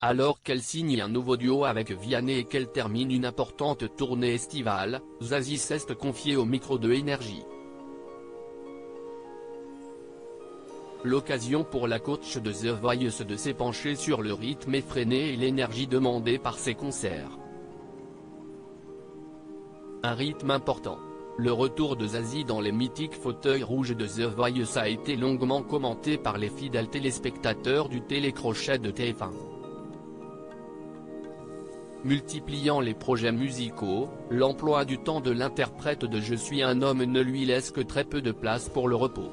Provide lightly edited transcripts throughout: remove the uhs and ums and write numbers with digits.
Alors qu'elle signe un nouveau duo avec Vianney et qu'elle termine une importante tournée estivale, Zazie s'est confiée au micro de Énergie. L'occasion pour la coach de The Voice de s'épancher sur le rythme effréné et l'énergie demandée par ses concerts. Un rythme important. Le retour de Zazie dans les mythiques fauteuils rouges de The Voice a été longuement commenté par les fidèles téléspectateurs du télécrochet de TF1. Multipliant les projets musicaux, l'emploi du temps de l'interprète de Je suis un homme ne lui laisse que très peu de place pour le repos.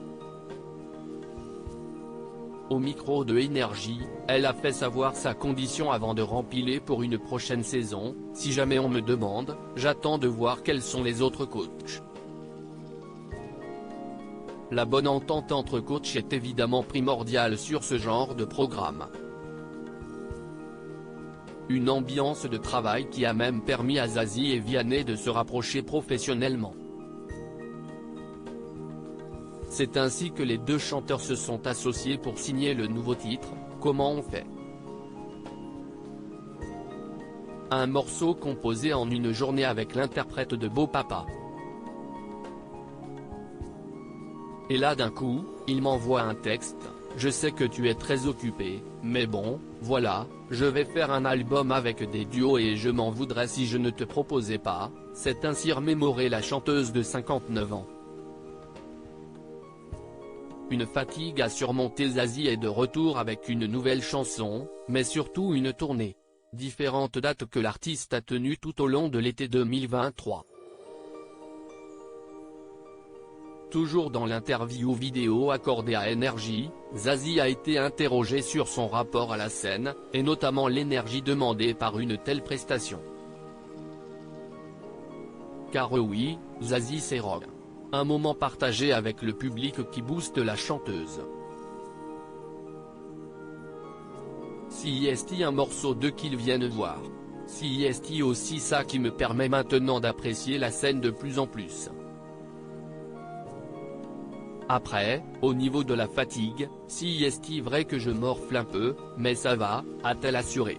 Au micro de Énergie, elle a fait savoir sa condition avant de rempiler pour une prochaine saison. Si jamais on me demande, j'attends de voir quels sont les autres coachs. La bonne entente entre coachs est évidemment primordiale sur ce genre de programme. Une ambiance de travail qui a même permis à Zazie et Vianney de se rapprocher professionnellement. C'est ainsi que les deux chanteurs se sont associés pour signer le nouveau titre, Comment on fait. Un morceau composé en une journée avec l'interprète de Beau Papa. Et là d'un coup, il m'envoie un texte. Je sais que tu es très occupé, mais bon, voilà, je vais faire un album avec des duos et je m'en voudrais si je ne te proposais pas, s'est ainsi remémorée la chanteuse de 59 ans. Une fatigue à surmonter. Zazie est de retour avec une nouvelle chanson, mais surtout une tournée. Différentes dates que l'artiste a tenues tout au long de l'été 2023. Toujours dans l'interview vidéo accordée à Énergie, Zazie a été interrogée sur son rapport à la scène, et notamment l'énergie demandée par une telle prestation. Car oui, Zazie c'est rock. Un moment partagé avec le public qui booste la chanteuse. Si est un morceau d'eux qu'ils viennent voir. Si est aussi ça qui me permet maintenant d'apprécier la scène de plus en plus. Après, au niveau de la fatigue, si est vrai que je morfle un peu, mais ça va, a-t-elle assuré.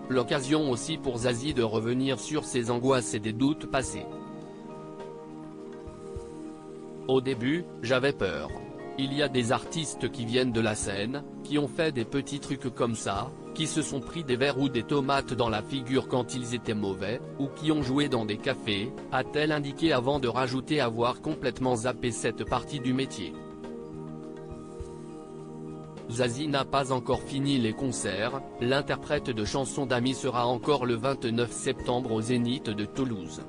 L'occasion aussi pour Zazie de revenir sur ses angoisses et des doutes passés. Au début, j'avais peur. Il y a des artistes qui viennent de la scène, qui ont fait des petits trucs comme ça, qui se sont pris des verres ou des tomates dans la figure quand ils étaient mauvais, ou qui ont joué dans des cafés, a-t-elle indiqué avant de rajouter avoir complètement zappé cette partie du métier. Zazie n'a pas encore fini les concerts, l'interprète de chansons d'amis sera encore le 29 septembre au Zénith de Toulouse.